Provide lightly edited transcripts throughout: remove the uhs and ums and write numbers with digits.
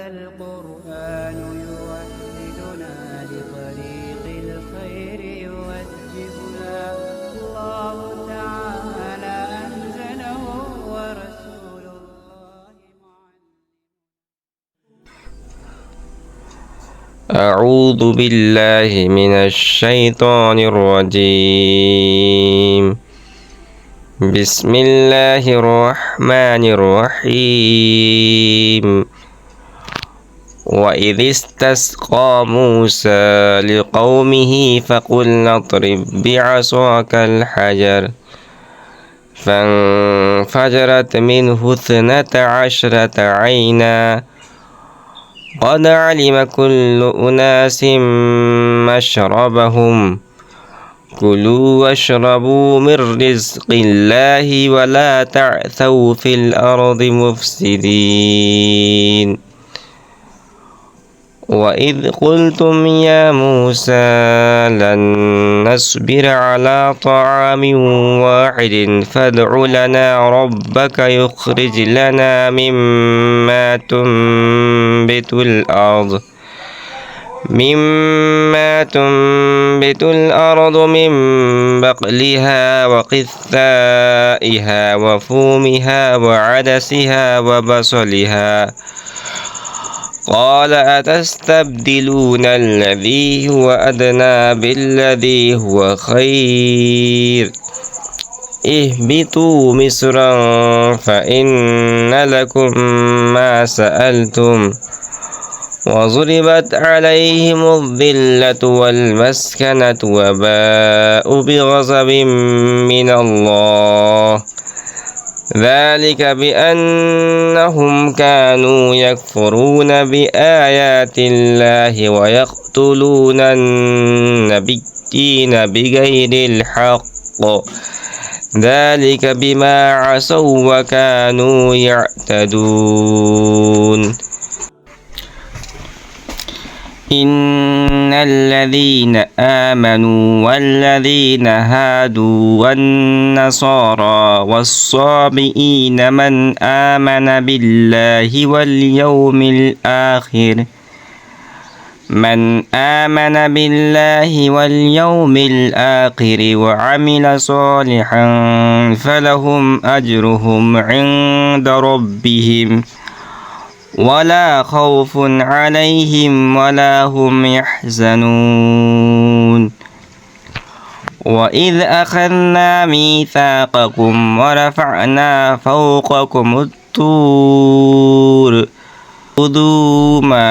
القرآن يوحدنا لطريق الخير يوجهنا الله تعالى أنزله ورسول الله أعوذ بالله من الشيطان الرجيم. بسم الله الرحمن الرحيم. وإذ استسقى موسى لقومه فقلنا اضرب بعصاك الحجر فانفجرت منه 12 عينا قد علم كل أناس مشربهم كلوا واشربوا من رزق الله ولا تعثوا في الأرض مفسدين. وإذ قلتم يا موسى لن نصبر على طعام واحد فادع لنا ربك يخرج لنا مما تنبت الأرض من بقلها وقثائها وفومها وعدسها وبصلها قال أتستبدلون الذي هو أدنى بالذي هو خير اهبطوا مصرا فإن لكم ما سألتم وضربت عليهم الذلة والمسكنة وباءوا بغضب من الله ذلك بأنهم كانوا يكفرون بآيات الله ويقتلون النبيين بغير الحق ذلك بما عصوا وكانوا يعتدون. إن الذين آمنوا والذين هادوا والنصارى والصابئين من آمن بالله واليوم الآخر وعمل صالحا فلهم أجرهم عند ربهم ولا خوف عليهم ولا هم يحزنون. وإذ أخذنا ميثاقكم ورفعنا فوقكم الطور خذوا ما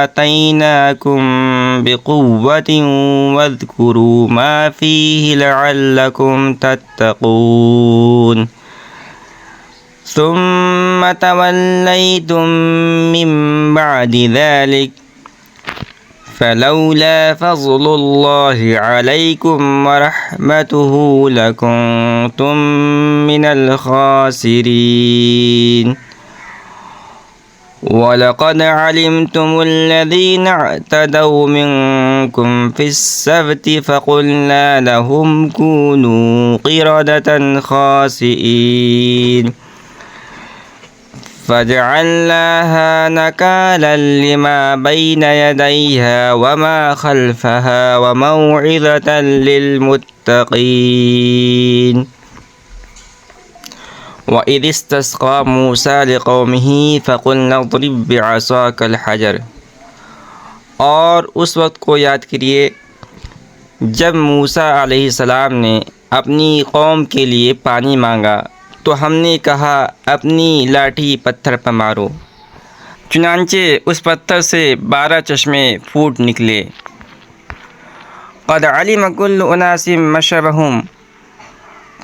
آتيناكم بقوة واذكروا ما فيه لعلكم تتقون. ثم توليتم من بعد ذلك فلولا فضل الله عليكم ورحمته لكنتم من الخاسرين. ولقد علمتم الذين اعتدوا منكم في السبت فقلنا لهم كونوا قردة خاسئين فجعلناها نكالا لما بين يديها وما خلفها وموعظة للمتقين. وإذ استسقى موسى لقومه فقلنا اضرب بعصاك الحجر. اور اس وقت کو یاد کریے جب موسیٰ علیہ السلام نے اپنی قوم کے لیے پانی مانگا تو ہم نے کہا اپنی لاٹھی پتھر پر مارو، چنانچہ اس پتھر سے 12 چشمے پھوٹ نکلے۔ قد علم كل اناس مشربهم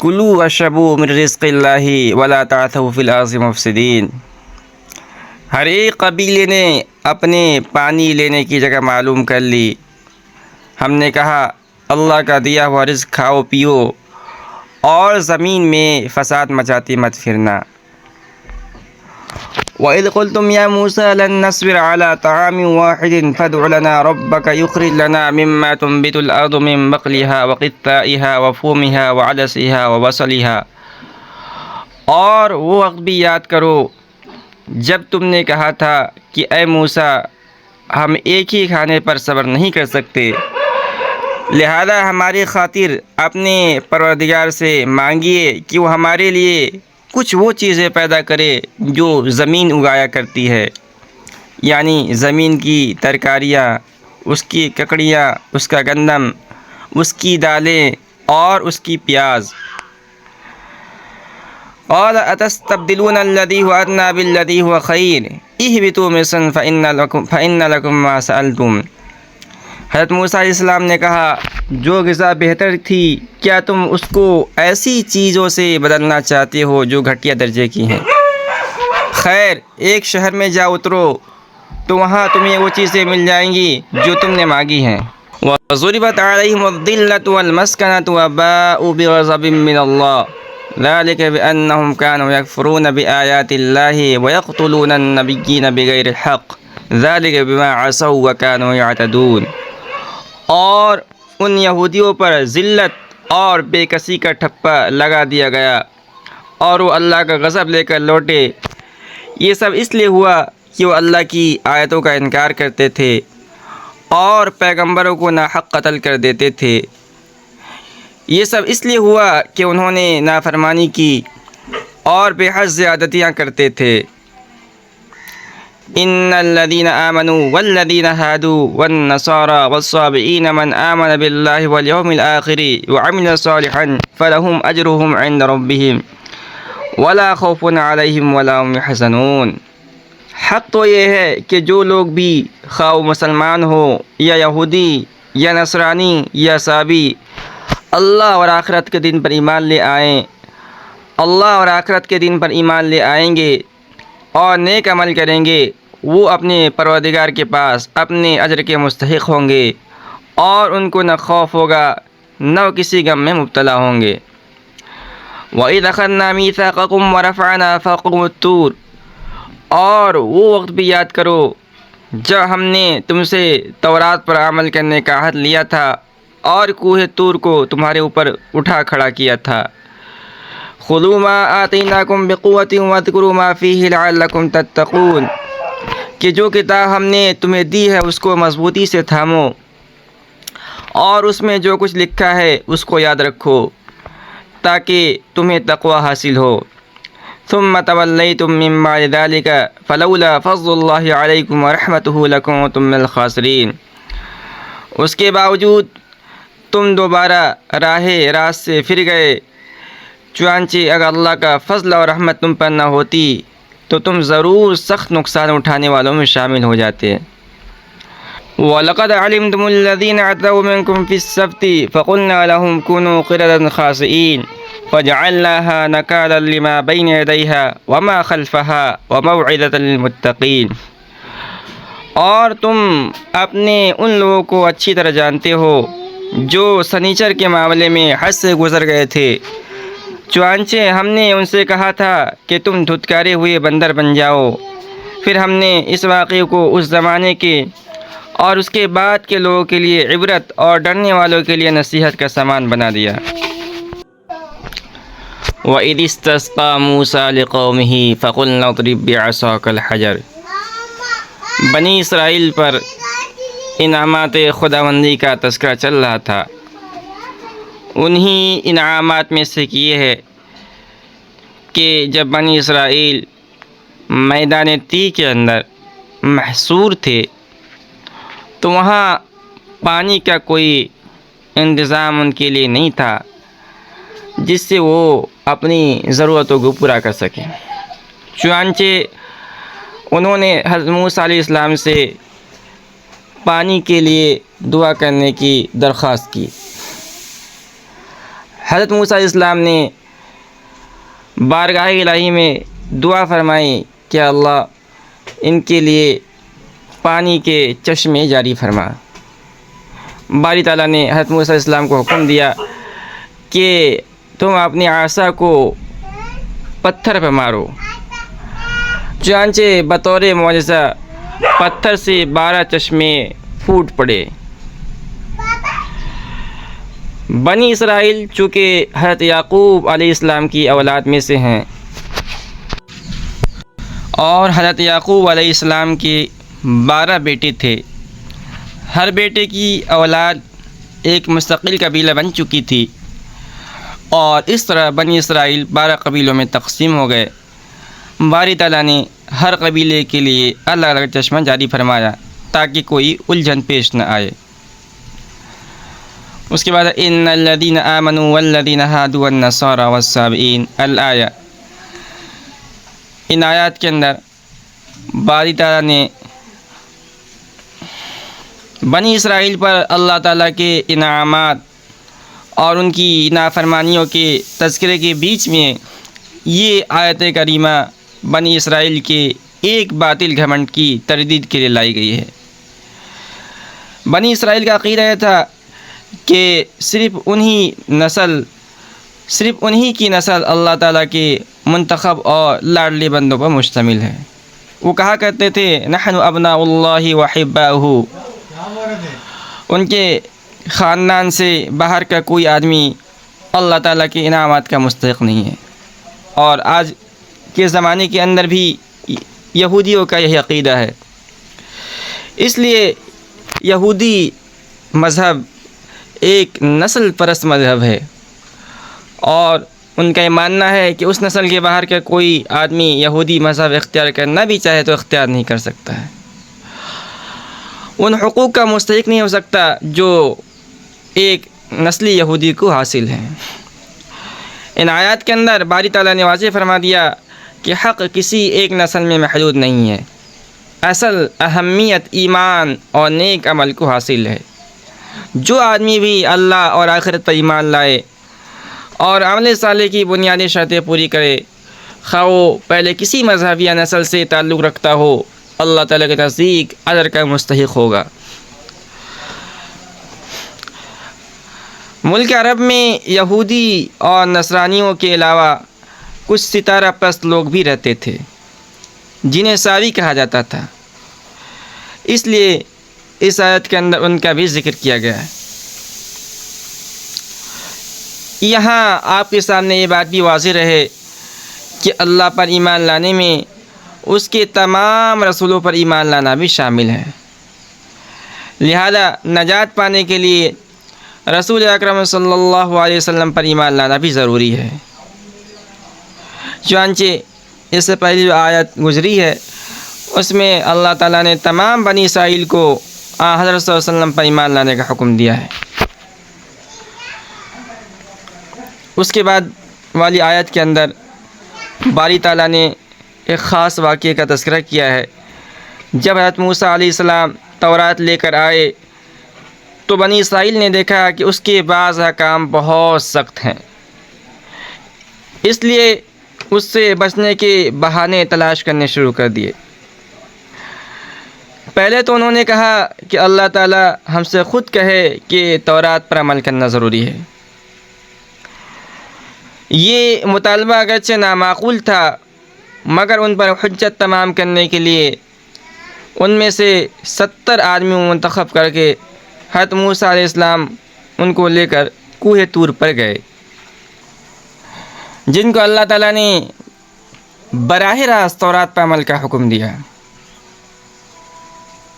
کلوا واشربوا من رزق اللہ ولا تعثوا فی الارض مفسدین۔ ہر ایک قبیلے نے اپنے پانی لینے کی جگہ معلوم کر لی۔ ہم نے کہا اللہ کا دیا ہوا رزق کھاؤ پیو اور زمین میں فساد مچاتے مت پھرنا۔ وَإِذْ قُلْتُمْ يَا مُوسَى لَن نَّصْبِرَ عَلَى طَعَامٍ وَاحِدٍ فَادْعُ لَنَا رَبَّكَ يُخْرِجْ لَنَا مِمَّا تُنبِتُ الْأَرْضُ مِن بَقْلِهَا وَقِثَّائِهَا وَفُومِهَا وَعَدَسِهَا وَبَصَلِهَا۔ اور وہ وقت بھی یاد کرو جب تم نے کہا تھا کہ اے موسیٰ ہم ایک ہی کھانے پر صبر نہیں کر سکتے، لہذا ہماری خاطر اپنے پروردگار سے مانگیے کہ وہ ہمارے لیے کچھ وہ چیزیں پیدا کرے جو زمین اگایا کرتی ہے، یعنی زمین کی ترکاریاں، اس کی ککڑیاں، اس کا گندم، اس کی دالیں اور اس کی پیاز۔ قال اتستبدلون الذي هو ادنى بالذي هو خير اهبطوا مصرا فإن لكم ما سألتم۔ حضرت موسیٰ علیہ السلام نے کہا جو غذا بہتر تھی کیا تم اس کو ایسی چیزوں سے بدلنا چاہتے ہو جو گھٹیا درجے کی ہیں؟ خیر ایک شہر میں جا اترو تو وہاں تمہیں وہ چیزیں مل جائیں گی جو تم نے مانگی ہیں۔ وَضُرِبَتْ عَلَيْهِمُ الذِّلَّةُ وَالْمَسْكَنَةُ وَبَاءُوا بِغَضَبٍ مِّنَ اللَّهِ ذَلِكَ بِأَنَّهُمْ كَانُوا يَكْفُرُونَ بِآيَاتِ اللَّهِ وَيَقْتُلُونَ النَّبِيِّينَ بِغَيْرِ الْحَقِّ ذَلِكَ بِمَا عَصَوْا وَكَانُوا يَعْتَدُونَ۔ اور ان یہودیوں پر ذلت اور بے کسی کا ٹھپا لگا دیا گیا اور وہ اللہ کا غضب لے کر لوٹے۔ یہ سب اس لیے ہوا کہ وہ اللہ کی آیتوں کا انکار کرتے تھے اور پیغمبروں کو ناحق قتل کر دیتے تھے۔ یہ سب اس لیے ہوا کہ انہوں نے نافرمانی کی اور بے حد زیادتیاں کرتے تھے۔ ان الذين آمنوا والذين هادوا والنصارى والصابئين من آمن بالله واليوم الآخر وعمل صالحا فلهم أجرهم عند ربهم ولا خوف عليهم ولا هم يحزنون۔ حق تو یہ ہے کہ جو لوگ بھی خواہ مسلمان ہو یا یہودی یا نصرانی یا صابی اللہ اور آخرت کے دن پر ایمان لے آئیں، اللہ اور آخرت کے دن پر ایمان لے آئیں گے اور نیک عمل کریں گے، وہ اپنے پروردگار کے پاس اپنے اجر کے مستحق ہوں گے اور ان کو نہ خوف ہوگا نہ کسی غم میں مبتلا ہوں گے۔ وَإِذْ أَخَذْنَا مِيثَاقَكُمْ وَرَفَعْنَا فَوْقَكُمُ الطُّورَ، اور وہ وقت بھی یاد کرو جب ہم نے تم سے تورات پر عمل کرنے کا عہد لیا تھا اور کوہ طور کو تمہارے اوپر اٹھا کھڑا کیا تھا۔ خُذُوا مَا آتَيْنَاكُمْ بِقُوَّةٍ وَاذْكُرُوا مَا فِيهِ لَعَلَّكُمْ تَتَّقُونَ، کہ جو کتاب ہم نے تمہیں دی ہے اس کو مضبوطی سے تھامو اور اس میں جو کچھ لکھا ہے اس کو یاد رکھو تاکہ تمہیں تقوی حاصل ہو۔ ثم تولیتم من بعد ذلك فلولا فضل اللہ علیکم ورحمتہ لکنتم من الخاسرین۔ اس کے باوجود تم دوبارہ راہ راست سے پھر گئے، چنانچہ اگر اللہ کا فضل اور رحمت تم پر نہ ہوتی تو تم ضرور سخت نقصان اٹھانے والوں میں شامل ہو جاتے۔ وَلَقَدْ عَلِمْتُمُ الَّذِينَ اعْتَدَوْا مِنْكُمْ فِي السَّبْتِ فَقُلْنَا لَهُمْ كُونُوا قِرَدًا خَاسِئِينَ فَجَعَلْنَاهَا نَكَالًا لِمَا بَيْنَ يَدَيْهَا وَمَا خَلْفَهَا وَمَوْعِظَةً لِلْمُتَّقِينَ۔ اور تم اپنے ان لوگوں کو اچھی طرح جانتے ہو جو سنیچر کے معاملے میں حد سے گزر گئے تھے، چنانچہ ہم نے ان سے کہا تھا کہ تم دھتکارے ہوئے بندر بن جاؤ، پھر ہم نے اس واقعے کو اس زمانے کے اور اس کے بعد کے لوگوں کے لیے عبرت اور ڈرنے والوں کے لیے نصیحت کا سامان بنا دیا۔ وَإِذِ اسْتَسْقَىٰ مُوسَىٰ لِقَوْمِهِ فَقُلْنَا اضْرِب بِّعَصَاكَ الْحَجَرَ۔ بنی اسرائیل پر انعامات خداوندی کا تذکرہ چل رہا تھا۔ انہی انعامات میں سے یہ ہے کہ جب بنی اسرائیل میدان تی کے اندر محصور تھے تو وہاں پانی کا کوئی انتظام ان کے لیے نہیں تھا جس سے وہ اپنی ضرورتوں کو پورا کر سکیں۔ چنانچہ انہوں نے حضرت موسیٰ علیہ السلام سے پانی کے لیے دعا کرنے کی درخواست کی۔ حضرت موسیٰ علیہ السلام نے بارگاہ الہی میں دعا فرمائی کہ اللہ ان کے لیے پانی کے چشمے جاری فرما۔ باری تعالیٰ نے حضرت موسیٰ علیہ السلام کو حکم دیا کہ تم اپنی عصا کو پتھر پہ مارو، چنانچہ بطور معجزہ پتھر سے 12 چشمے پھوٹ پڑے۔ بنی اسرائیل چونکہ حضرت یعقوب علیہ السلام کی اولاد میں سے ہیں اور حضرت یعقوب علیہ السلام کے 12 بیٹے تھے۔ ہر بیٹے کی اولاد ایک مستقل قبیلہ بن چکی تھی، اور اس طرح بنی اسرائیل 12 قبیلوں میں تقسیم ہو گئے۔ باری تعالیٰ نے ہر قبیلے کے لیے الگ الگ چشمہ جاری فرمایا تاکہ کوئی الجھن پیش نہ آئے۔ اس کے بعد ان الذین آمنوا والذین ہادوا والنصارى والصابئین الآیہ۔ ان آیات کے اندر باری تعالیٰ نے بنی اسرائیل پر اللہ تعالیٰ کے انعامات اور ان کی نافرمانیوں کے تذکرے کے بیچ میں یہ آیت کریمہ بنی اسرائیل کے ایک باطل گھمنڈ کی تردید کے لیے لائی گئی ہے۔ بنی اسرائیل کا عقیدہ یہ تھا کہ صرف انہی کی نسل اللہ تعالیٰ کے منتخب اور لاڈلے بندوں پر مشتمل ہے۔ وہ کہا کرتے تھے نحن ابناء اللہ وحباؤہ۔ ان کے خاندان سے باہر کا کوئی آدمی اللہ تعالیٰ کے انعامات کا مستحق نہیں ہے، اور آج کے زمانے کے اندر بھی یہودیوں کا یہی عقیدہ ہے۔ اس لیے یہودی مذہب ایک نسل پرست مذہب ہے، اور ان کا یہ ماننا ہے کہ اس نسل کے باہر کا کوئی آدمی یہودی مذہب اختیار کرنا بھی چاہے تو اختیار نہیں کر سکتا ہے، ان حقوق کا مستحق نہیں ہو سکتا جو ایک نسلی یہودی کو حاصل ہیں۔ ان آیات کے اندر باری تعالیٰ نے واضح فرما دیا کہ حق کسی ایک نسل میں محدود نہیں ہے، اصل اہمیت ایمان اور نیک عمل کو حاصل ہے۔ جو آدمی بھی اللہ اور آخرت پر ایمان لائے اور عمل صالح کی بنیادی شرطیں پوری کرے، خواہ وہ پہلے کسی مذہب یا نسل سے تعلق رکھتا ہو، اللہ تعالیٰ کے نزدیک اجر کا مستحق ہوگا۔ ملک عرب میں یہودی اور نصرانیوں کے علاوہ کچھ ستارہ پرست لوگ بھی رہتے تھے جنہیں ساوی کہا جاتا تھا، اس لیے اس آیت کے اندر ان کا بھی ذکر کیا گیا ہے۔ یہاں آپ کے سامنے یہ بات بھی واضح رہے کہ اللہ پر ایمان لانے میں اس کے تمام رسولوں پر ایمان لانا بھی شامل ہے، لہذا نجات پانے کے لیے رسول اکرم صلی اللہ علیہ وسلم پر ایمان لانا بھی ضروری ہے۔ چنانچہ اس سے پہلی جو آیت گزری ہے اس میں اللہ تعالیٰ نے تمام بنی اسرائیل کو حضرت صلی اللہ علیہ وسلم پر ایمان لانے کا حکم دیا ہے۔ اس کے بعد والی آیت کے اندر باری تعالیٰ نے ایک خاص واقعے کا تذکرہ کیا ہے۔ جب حضرت موسیٰ علیہ السلام تورات لے کر آئے تو بنی اسرائیل نے دیکھا کہ اس کے بعض احکام بہت سخت ہیں، اس لیے اس سے بچنے کے بہانے تلاش کرنے شروع کر دیے۔ پہلے تو انہوں نے کہا کہ اللہ تعالیٰ ہم سے خود کہے کہ تورات پر عمل کرنا ضروری ہے۔ یہ مطالبہ اگرچہ نامعقول تھا، مگر ان پر حجت تمام کرنے کے لیے ان میں سے 70 آدمیوں منتخب کر کے حضرت موسیٰ علیہ السلام ان کو لے کر کوہ طور پر گئے، جن کو اللہ تعالیٰ نے براہ راست تورات پر عمل کا حکم دیا۔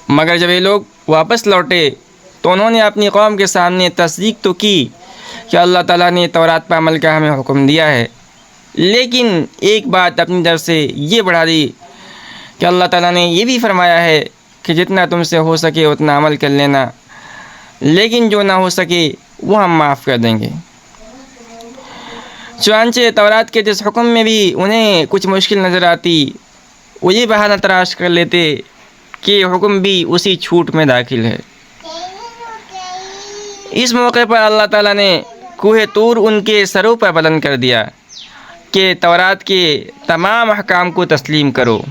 مگر جب یہ لوگ واپس لوٹے تو انہوں نے اپنی قوم کے سامنے تصدیق تو کی کہ اللہ تعالیٰ نے تورات پر عمل کا ہمیں حکم دیا ہے، لیکن ایک بات اپنی طرف سے یہ بڑھا دی کہ اللہ تعالیٰ نے یہ بھی فرمایا ہے کہ جتنا تم سے ہو سکے اتنا عمل کر لینا، لیکن جو نہ ہو سکے وہ ہم معاف کر دیں گے۔ چنانچہ تورات کے جس حکم میں بھی انہیں کچھ مشکل نظر آتی، وہ یہ بہانہ تراش کر لیتے کہ یہ حکم بھی اسی چھوٹ میں داخل ہے۔ اس موقع پر اللہ تعالیٰ نے کوہ طور ان کے سروں پر بلند کر دیا کہ تورات کے تمام احکام کو تسلیم کرو۔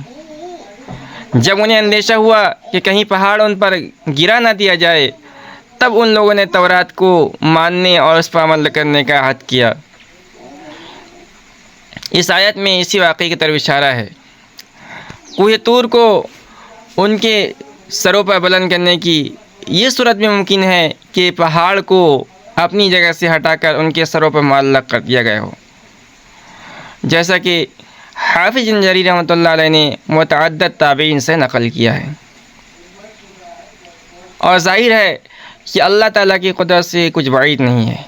جب انہیں اندیشہ ہوا کہ کہیں پہاڑ ان پر گرا نہ دیا جائے، تب ان لوگوں نے تورات کو ماننے اور اس پر عمل کرنے کا عہد کیا۔ اس آیت میں اسی واقعے کی طرف اشارہ ہے۔ کوہ طور کو ان کے سروں پر بلند کرنے کی یہ صورت بھی ممکن ہے کہ پہاڑ کو اپنی جگہ سے ہٹا کر ان کے سروں پر معلق کر دیا گیا ہو، جیسا کہ حافظ بن جریر رحمۃ اللہ علیہ نے متعدد تابعین سے نقل کیا ہے، اور ظاہر ہے کہ اللہ تعالیٰ کی قدرت سے کچھ بعید نہیں ہے،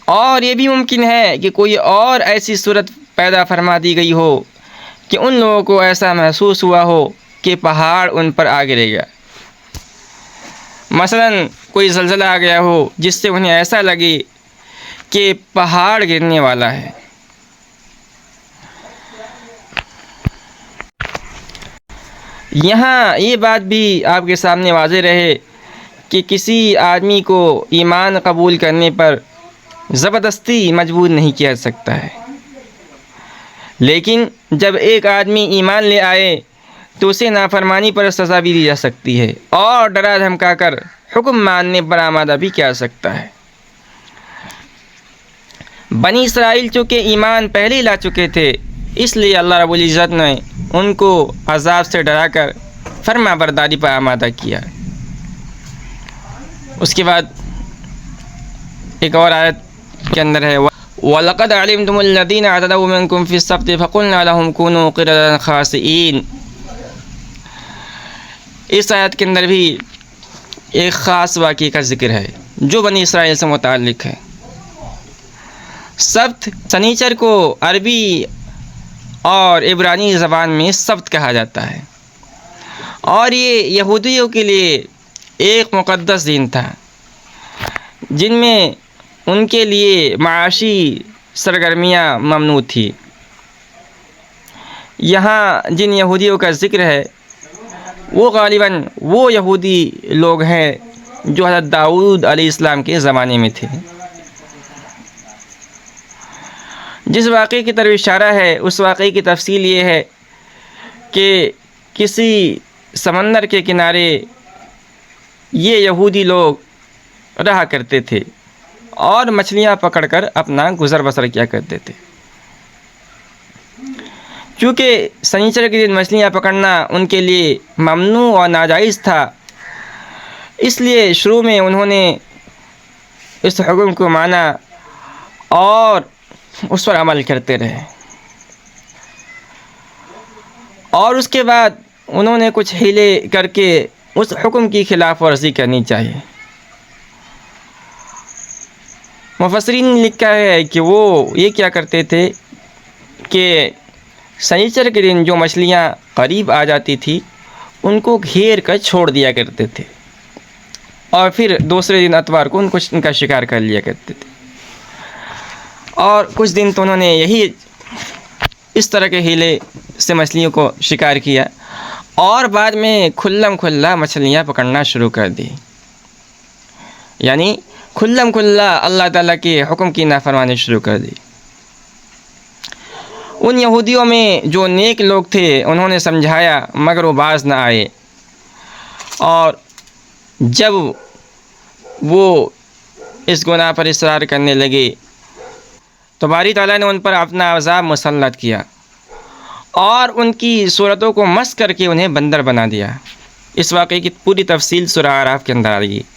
اور یہ بھی ممکن ہے کہ کوئی اور ایسی صورت پیدا فرما دی گئی ہو کہ ان لوگوں کو ایسا محسوس ہوا ہو کہ پہاڑ ان پر آ گرے گا۔ مثلا کوئی زلزلہ آ گیا ہو جس سے انہیں ایسا لگے کہ پہاڑ گرنے والا ہے۔ یہاں یہ بات بھی آپ کے سامنے واضح رہے کہ کسی آدمی کو ایمان قبول کرنے پر زبردستی مجبور نہیں کیا سکتا ہے، لیکن جب ایک آدمی ایمان لے آئے تو اسے نافرمانی پر سزا بھی دی جا سکتی ہے، اور ڈرا دھمکا کر حکم ماننے پر آمادہ بھی کیا سکتا ہے۔ بنی اسرائیل چونکہ ایمان پہلے ہی لا چکے تھے، اس لیے اللہ رب العزت نے ان کو عذاب سے ڈرا کر فرما برداری پر آمادہ کیا۔ اس کے بعد ایک اور آیت کے اندر ہے وَلَقَدْ عَلِمْتُمُ الَّذِينَ اعْتَدَوْا مِنْكُمْ فِي السَّبْتِ فَقُلْنَا لَهُمْ كُونُوا قِرَدَةً خَاسِئِينَ۔ اس آیت کے اندر بھی ایک خاص واقعے کا ذکر ہے جو بنی اسرائیل سے متعلق ہے۔ سبت سنیچر کو عربی اور عبرانی زبان میں سبت کہا جاتا ہے، اور یہ یہودیوں کے لیے ایک مقدس دن تھا جن میں ان کے لیے معاشی سرگرمیاں ممنوع تھی۔ یہاں جن یہودیوں کا ذکر ہے وہ غالباً وہ یہودی لوگ ہیں جو حضرت داؤد علیہ السلام کے زمانے میں تھے۔ جس واقعے کی طرف اشارہ ہے اس واقعے کی تفصیل یہ ہے کہ کسی سمندر کے کنارے یہ یہودی لوگ رہا کرتے تھے اور مچھلیاں پکڑ کر اپنا گزر بسر کیا کرتے تھے۔ چونکہ سنیچر کے دن مچھلیاں پکڑنا ان کے لیے ممنوع اور ناجائز تھا، اس لیے شروع میں انہوں نے اس حکم کو مانا اور اس پر عمل کرتے رہے، اور اس کے بعد انہوں نے کچھ ہیلے کر کے اس حکم کی خلاف ورزی کرنی چاہیے۔ مفسرین نے لکھا ہے کہ وہ یہ کیا کرتے تھے کہ سنیچر کے دن جو مچھلیاں قریب آ جاتی تھی ان کو گھیر کر چھوڑ دیا کرتے تھے، اور پھر دوسرے دن اتوار کو ان کا شکار کر لیا کرتے تھے، اور کچھ دن تو انہوں نے یہی اس طرح کے ہیلے سے مچھلیوں کو شکار کیا، اور بعد میں کھلم کھلا مچھلیاں پکڑنا شروع کر دی، یعنی کھلم کھلا اللہ تعالیٰ کے حکم کی نافرمانی شروع کر دی۔ ان یہودیوں میں جو نیک لوگ تھے انہوں نے سمجھایا مگر وہ باز نہ آئے، اور جب وہ اس گناہ پر اصرار کرنے لگے تو باری تعالیٰ نے ان پر اپنا عذاب مسلط کیا اور ان کی صورتوں کو مس کر کے انہیں بندر بنا دیا۔ اس واقعے کی پوری تفصیل سورہ اعراف کے اندر آ رہی ہے۔